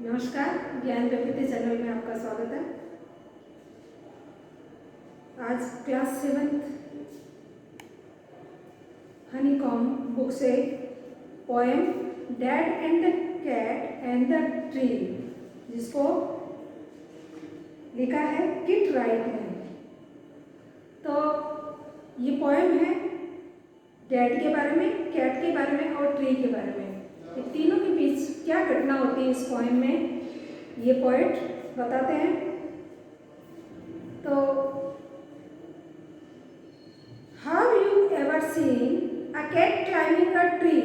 नमस्कार, ज्ञान प्रकृति चैनल में आपका स्वागत है। आज क्लास 7th हनीकॉम बुक से poem dad and the cat and the tree, जिसको लिखा है किट राइट ने। तो ये पोएम है डैड के बारे में, कैट के बारे में और ट्री के बारे में। ये तीनों के बीच क्या घटना होती है इस पोएम में, ये पोएट बताते हैं। तो how you ever seen a cat climbing a tree?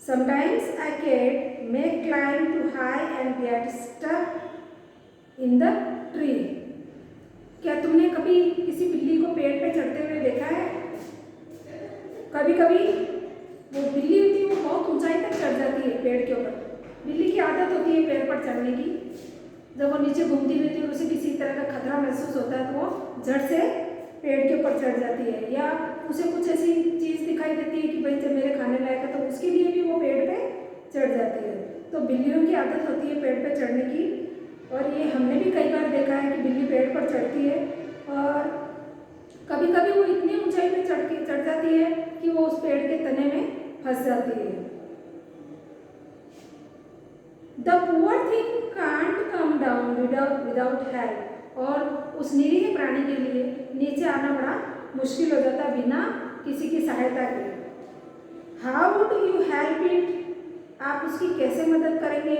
Sometimes a cat may climb too high and get stuck in the tree. क्या तुमने कभी किसी बिल्ली को पेड़ पे चढ़ते हुए देखा है? कभी कभी वो बिल्ली होती है, वो बहुत ऊंचाई तक चढ़ जाती है पेड़ के ऊपर। बिल्ली की आदत होती है पेड़ पर चढ़ने की। जब वो नीचे घूमती रहती है और उसे किसी तरह का खतरा महसूस होता है तो वो झट से पेड़ के ऊपर चढ़ जाती है, या उसे कुछ ऐसी चीज़ दिखाई देती है कि भाई जब मेरे खाने लायक है, तो उसके लिए भी वो पेड़ पे चढ़ जाती है। तो बिल्लियों की आदत होती है पेड़ पे चढ़ने की, और ये हमने भी कई बार देखा है कि बिल्ली पेड़ पर चढ़ती है और कभी कभी वो इतनी ऊंचाई पे चढ़ जाती है कि वो उस पेड़ के तने में फंस जाती है। The poor thing can't come down without help. और उस निरीह प्राणी के लिए नीचे आना बड़ा मुश्किल हो जाता है बिना किसी की सहायता के। How would you help it? आप उसकी कैसे मदद करेंगे,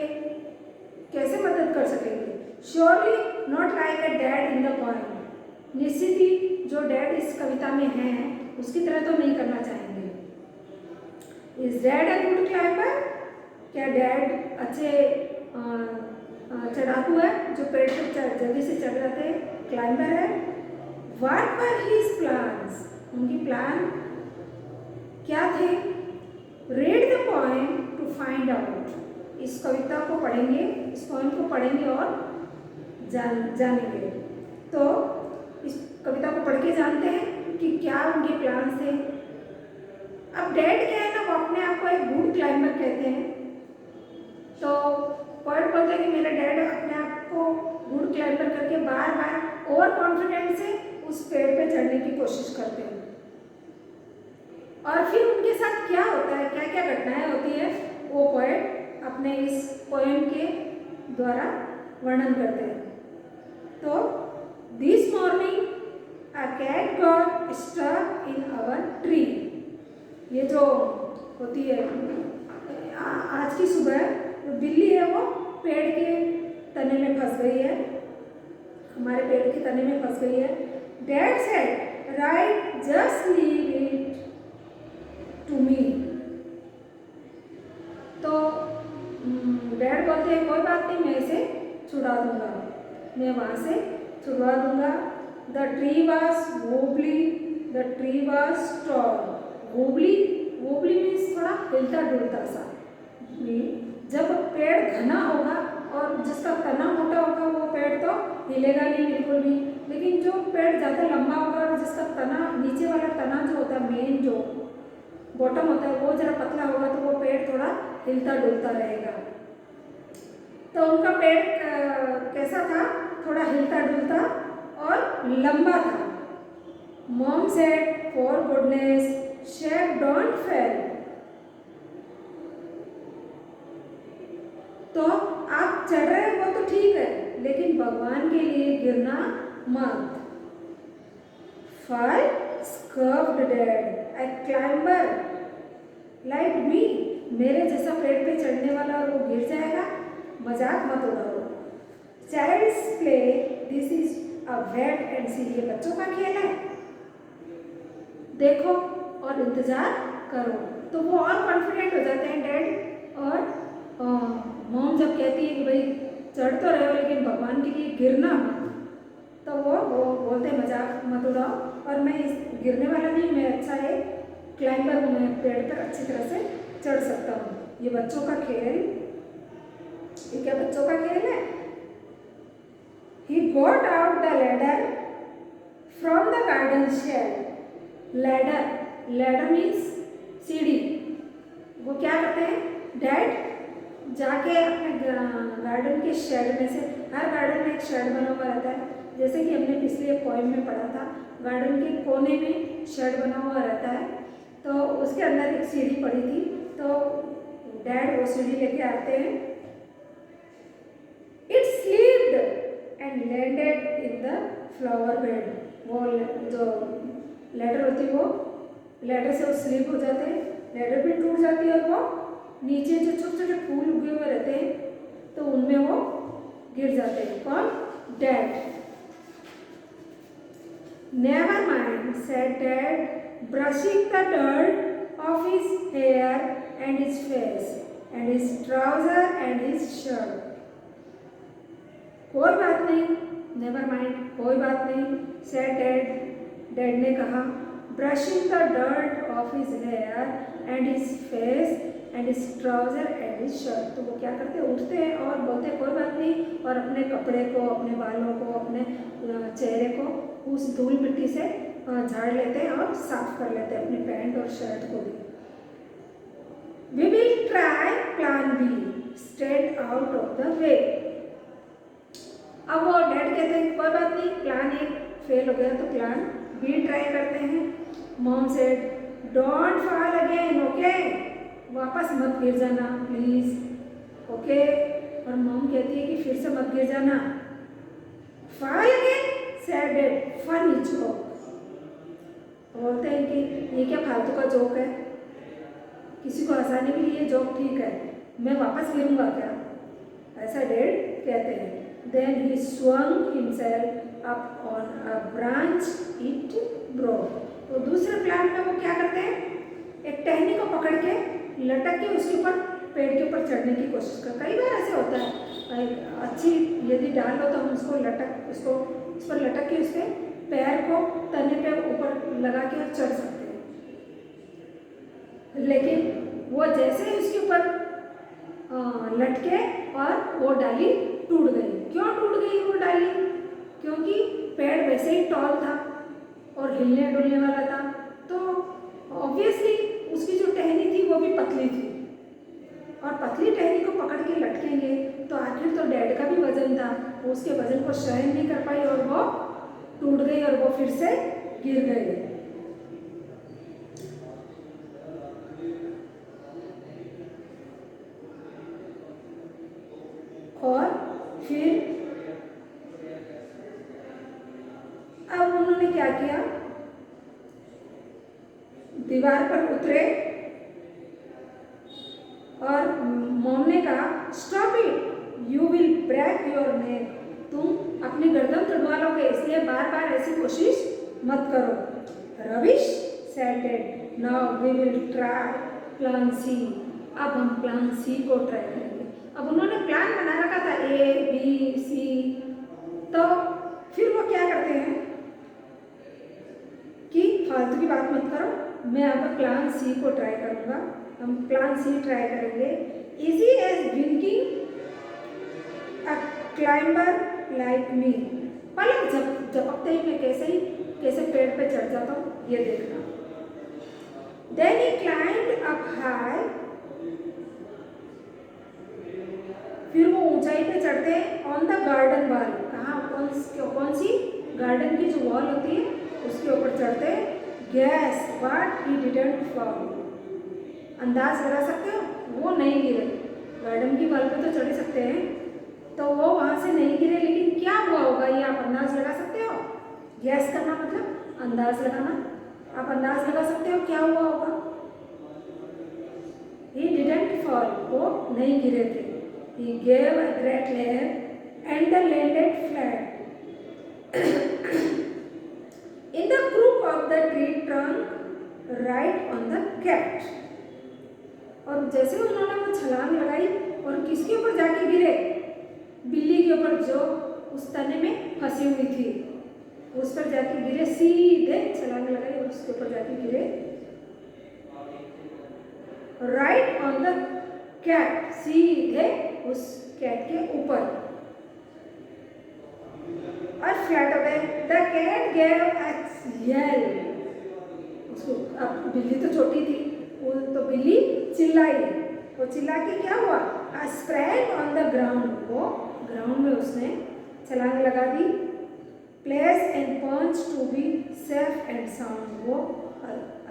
कैसे मदद कर सकेंगे? Surely not like a dad in the poem. निश्चित ही जो डैड इस कविता में है उसकी तरह तो नहीं करना चाहेंगे। Is dad a good climber? क्या डैड अच्छे चढ़ाकू है जो पेड़ पर जल्दी से चढ़ जाते हैं, क्लाइंबर है? What were his plans? उनकी प्लान क्या थे? Read the poem to find out. इस कविता को पढ़ेंगे, इस पोएम को पढ़ेंगे और जानेंगे। तो इस कविता को पढ़ के जानते हैं कि क्या उनके प्लान थे। अब डैड क्या है ना, वो अपने आप को एक गुड क्लाइंबर कहते हैं। तो पोएट बोलते हैं कि मेरे डैड अपने आप को गुड क्लाइंबर करके बार बार ओवर कॉन्फिडेंस से उस पेड़ पे चढ़ने की कोशिश करते हैं। और फिर उनके साथ क्या होता है, क्या क्या घटनाएं होती है, वो पोएट अपने इस पोएम के द्वारा वर्णन करते हैं। तो this morning a cat got stuck in our tree. ये जो होती है आज की सुबह, तो बिल्ली है वो पेड़ के तने में फंस गई है, हमारे पेड़ के तने में फंस गई है। Dad said right just leave it to me. तो डैड बोलते हैं कोई बात नहीं, मैं इसे छुड़ा दूंगा, मैं वहाँ से छुड़वा दूंगा। The tree was wobbly, the tree was tall. Wobbly, wobbly means थोड़ा हिलता डुलता सा। जब पेड़ घना होगा और जिसका तना मोटा होगा वो पेड़ तो हिलेगा नहीं बिल्कुल भी, लेकिन जो पेड़ ज़्यादा लंबा होगा और जिसका तना, नीचे वाला तना जो होता है, मेन जो बॉटम होता है, वो जरा पतला होगा तो वो पेड़ थोड़ा हिलता डुलता रहेगा। तो उनका पेड़ कैसा था? थोड़ा हिलता डुलता और लंबा था। Mom said for goodness shake don't fail. तो आप चढ़ रहे हो वो तो ठीक है, लेकिन भगवान के लिए गिरना मत। Fall scoffed dad a climber like me. मेरे जैसा पेड़ पे चढ़ने वाला वो गिर जाएगा, मजाक मत उड़ाओ। Child's play this is a wait and see. ये बच्चों का खेल है, देखो और इंतजार करो। तो वो और कॉन्फिडेंट हो जाते हैं डैड। और मॉम जब कहती है कि भाई चढ़ तो रहे हो लेकिन भगवान के लिए गिरना मत, तो वो बोलते हैं मजाक मत उड़ाओ, और मैं इस गिरने वाला नहीं, मैं अच्छा एक क्लाइंबर हूँ, मैं पेड़ पर अच्छी तरह से चढ़ सकता हूँ। ये बच्चों का खेल, ये क्या बच्चों का खेल है? He got out the ladder from the garden shed. Ladder, ladder means सीढ़ी। वो क्या करते हैं? डैड जाके अपने गार्डन के शेड में से, हर गार्डन में एक शेड बना हुआ रहता है, जैसे कि हमने पिछले पोएम में पढ़ा था, गार्डन के कोने में शेड बना हुआ रहता है, तो उसके अंदर एक सीढ़ी पड़ी थी, तो डैड वो सीढ़ी लेके आते हैं। It slept and landed in the flower bed. वो जो लेडर होती है, वो लेडर से वो स्लीप हो जाते हैं, लेडर भी टूट जाती है और वो नीचे जो छोटे छोटे फूल उगे हुए रहते हैं, तो उनमें वो गिर जाते हैं। कौन? Dad. Never mind, said dad, brushing the dirt off his hair and his face and his trouser and his shirt. कोई बात नहीं, नेवर माइंड, कोई बात नहीं, सेड डैड, डैड ने कहा, brushing the dirt off his hair and his face and his trouser and his shirt. तो वो क्या करते हैं, उठते हैं और बोलते हैं कोई बात नहीं, और अपने कपड़े को, अपने बालों को, अपने चेहरे को उस धूल मिट्टी से झाड़ लेते हैं और साफ कर लेते हैं, अपने पैंट और शर्ट को भी। We will try plan B, stand out of the way. अब वो डैड कहते हैं कोई बात नहीं, प्लान ए फेल हो गया तो प्लान बी ट्राई करते हैं। Mom said don't fall again, okay, वापस मत गिर जाना प्लीज, ओके। और मॉम कहती है कि फिर से मत गिर जाना। Fall again, said dad, funny joke. बोलते हैं कि ये क्या फालतू का जोक है, किसी को हंसाने के लिए जोक ठीक है, मैं वापस गिरूंगा क्या, ऐसा डैड कहते हैं। Then he swung himself up on a branch, it broke। तो दूसरे प्लान में वो क्या करते हैं, एक टहनी को पकड़ के लटक के उसके ऊपर, पेड़ के ऊपर चढ़ने की कोशिश कर। कई बार ऐसे होता है, अच्छी यदि डाल हो तो हम उसको उस पर लटक के उसके पैर को तने पे ऊपर लगा के चढ़ सकते हैं, लेकिन वो जैसे ही उसके ऊपर लटके और वो डाली टूट गई। क्यों टूट गई वो डाली? क्योंकि पेड़ वैसे ही टॉल था और हिलने डुलने वाला था, तो ऑब्वियसली उसकी जो टहनी थी वो भी पतली थी, और पतली टहनी को पकड़ के लटकेंगे तो आखिर तो डैड का भी वजन था, वो उसके वजन को सहन नहीं कर पाई और वो टूट गई और वो फिर से गिर गई। और फिर अब उन्होंने क्या किया, दीवार पर उतरे और मॉम ने कहा stop it, you will break your neck. तुम अपनी गर्दन तोड़वा लोगे, इसलिए बार बार ऐसी कोशिश मत करो। Ravish said dad, now we will try plan C. अब हम प्लान सी को ट्राई करेंगे। अब उन्होंने प्लान बना रखा था ए बी सी, तो फिर वो क्या करते हैं कि फालतू की बात मत करो, मैं अब प्लान सी को ट्राई करूँगा। हम प्लान सी ट्राई करेंगे। Easy as winking a climber like me. पलक झपकते ही मैं कैसे पेड़ पे चढ़ जाता हूँ, ये देखना। Then he climbed up high. फिर वो ऊंचाई पे चढ़ते हैं ऑन द गार्डन वॉल। कहाँ, कौन सी गार्डन की जो वॉल होती है उसके ऊपर चढ़ते हैं। Gas what he didn't fall. अंदाज लगा सकते हो, वो नहीं गिरे। गार्डन की वॉल पे तो चढ़ सकते हैं, तो वो वहाँ से नहीं गिरे, लेकिन क्या हुआ होगा ये आप अंदाज लगा सकते हो। गैस करना मतलब अंदाज लगाना। आप अंदाज लगा सकते हो क्या हुआ होगा। ही डिडंट फॉल, वो नहीं गिरे थे। He gave a great leap and landed flat in the crook of the tree trunk right on the cat। और जैसे उन्होंने वो छलांग लगाई और किसके ऊपर जाके गिरे, बिल्ली के ऊपर जो उस तने में फंसी हुई थी, उस पर जाके गिरे। सीधे छलांग लगाई और उसके ऊपर जाके गिरे राइट ऑन द कैट, सीधे उस कैट के ऊपर। और फ्लैट हो गए। The cat gave a yell. उसको, अब बिल्ली तो छोटी थी, वो तो बिल्ली चिल्लाई। वो चिल्ला के क्या हुआ, I sprang on the ground, वो ग्राउंड में उसने छलांग लगा दी। Place and punch to be safe and sound, वो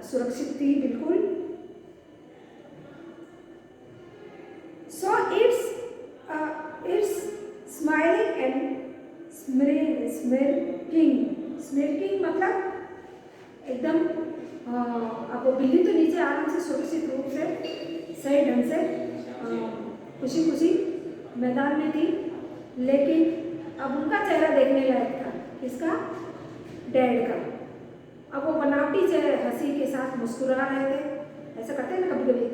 सुरक्षित थी बिल्कुल। So it's smiling and smirking मतलब एकदम अब वो बिल्ली तो नीचे आराम से सुरक्षित रूप से सही ढंग से खुशी खुशी मैदान में थी, लेकिन अब उनका चेहरा देखने लायक था। किसका? डैड का। अब वो बनावटी चेहरे हंसी के साथ मुस्कुरा रहे थे, ऐसा करते हैं ना कभी कभी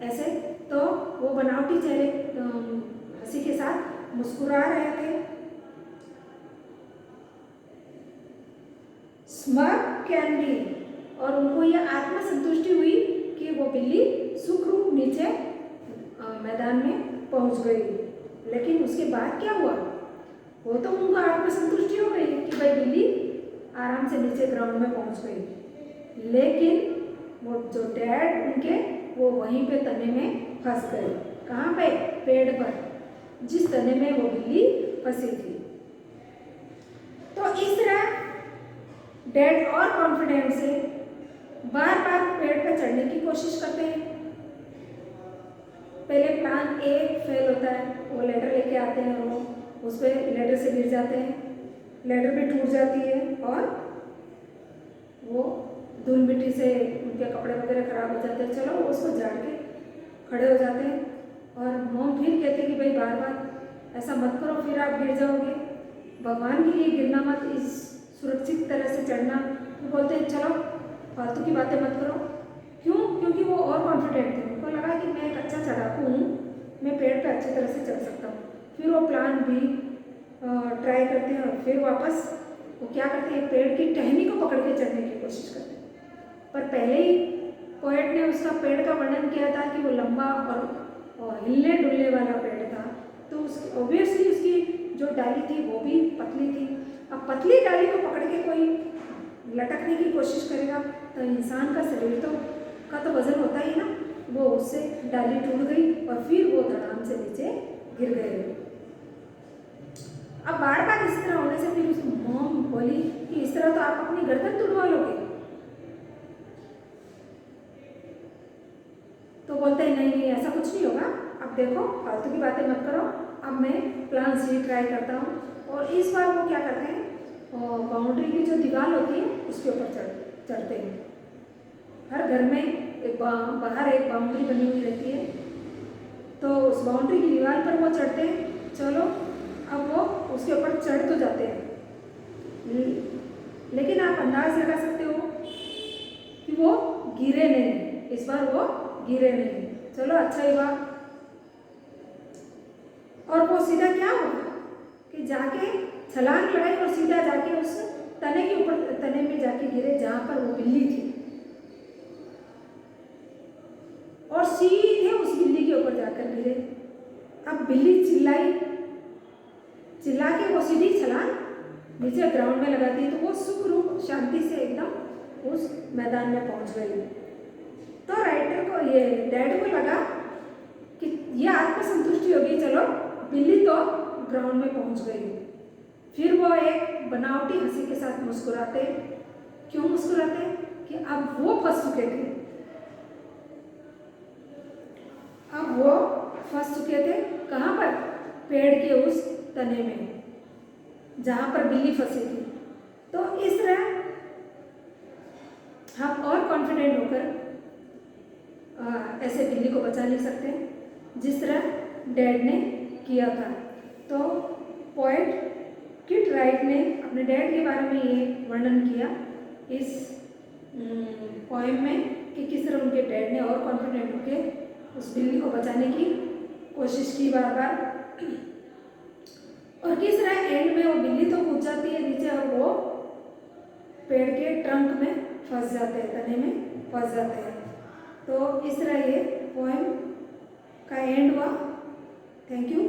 ऐसे, तो वो बनावटी चेहरे हंसी के साथ मुस्कुरा रहे थे। स्मर्क कैन बी, और उनको ये आत्मसंतुष्टि हुई कि वो बिल्ली सुखरूप नीचे मैदान में पहुंच गई। लेकिन उसके बाद क्या हुआ, वो तो उनको आत्मसंतुष्टि हो गई कि भाई बिल्ली आराम से नीचे ग्राउंड में पहुंच गई, लेकिन वो जो डैड उनके वो वहीं पे तने में फंस गए। कहाँ पे? पेड़ पर, जिस तने में वो बिल्ली फंसी थी। तो इस तरह डैड और कॉन्फिडेंस से बार बार पेड़ पर चढ़ने की कोशिश करते हैं। पहले प्लान ए फेल होता है, वो लेडर लेके आते हैं, वो उस पर लेडर से गिर जाते हैं, लेडर भी टूट जाती है और वो धूल मिट्टी से उनके कपड़े वगैरह खराब हो जाते हैं। चलो वो उसको झाड़ के खड़े हो जाते हैं और मॉम फिर कहते हैं कि भाई बार बार ऐसा मत करो, फिर आप गिर जाओगे, भगवान के लिए गिरना मत, इस सुरक्षित तरह से चढ़ना। वो बोलते हैं चलो फालतू की बातें मत करो। क्यों? क्योंकि वो और कॉन्फिडेंट थे, उनको लगा कि मैं एक अच्छा चढ़ाकू हूँ, मैं पेड़ पे अच्छी तरह से चढ़ सकता हूँ। फिर वो प्लान भी ट्राई करते हैं और फिर वापस वो क्या करते हैं, पेड़ की टहनी को पकड़ के चढ़ने की कोशिश करते हैं। पर पहले ही पोएट ने उसका पेड़ का वर्णन किया था कि वो लंबा और हिलने डुलने वाला पेड़ था, तो उस ऑब्वियसली उसकी जो डाली थी वो भी पतली थी। अब पतली डाली को पकड़ के कोई लटकने की कोशिश करेगा तो इंसान का शरीर तो वजन होता ही ना, वो उससे डाली टूट गई और फिर वो धड़ाम से नीचे गिर गए। अब बार बार इस तरह होने से फिर उस मॉम बोली कि इस तरह तो आप अपनी गर्दन तुड़वा लोगे। तो बोलते हैं नहीं नहीं ऐसा कुछ नहीं होगा, अब देखो फालतू की बातें मत करो, अब मैं प्लान सी ट्राई करता हूँ। और इस बार वो क्या करते हैं, बाउंड्री की जो दीवार होती है उसके ऊपर चढ़ते हैं। हर घर में एक बाहर एक बाउंड्री बनी हुई रहती है, तो उस बाउंड्री की दीवार पर वो चढ़ते हैं। चलो अब वो उसके ऊपर चढ़ तो जाते हैं, लेकिन आप अंदाज लगा सकते हो कि वो गिरे नहीं, इस बार वो गिरे नहीं। चलो अच्छा ही हुआ। और वो सीधा क्या हुआ कि जाके छलांग लगाई और सीधा जाके उस तने के ऊपर, तने में जाके गिरे जहां पर वो बिल्ली थी, और सीधे उस बिल्ली के ऊपर जाकर गिरे। अब बिल्ली चिल्ला के वो सीधी छलांग नीचे ग्राउंड में लगाती है, तो वो सुखरूप शांति से एकदम उस मैदान में पहुंच गई। तो राइटर को, ये डैड को लगा कि ये आत्मसंतुष्टि होगी, चलो बिल्ली तो ग्राउंड में पहुंच गई। फिर वो एक बनावटी हंसी के साथ मुस्कुराते। क्यों मुस्कुराते? कि अब वो फंस चुके थे, अब वो फंस चुके थे। कहाँ पर? पेड़ के उस तने में जहां पर बिल्ली फंसी थी। तो इस तरह हम और कॉन्फिडेंट होकर ऐसे बिल्ली को बचा नहीं सकते जिस तरह डैड ने किया था। तो पोएट किट राइट ने अपने डैड के बारे में ये वर्णन किया इस पोएम में कि किस तरह उनके डैड ने और कॉन्फिडेंट होकर उस बिल्ली को बचाने की कोशिश की बार बार, और किस तरह एंड में वो बिल्ली तो कूद जाती है नीचे और वो पेड़ के ट्रंक में फंस जाते हैं, तने में फंस जाते हैं। तो इस तरह ये पोएम का एंड हुआ। Thank you.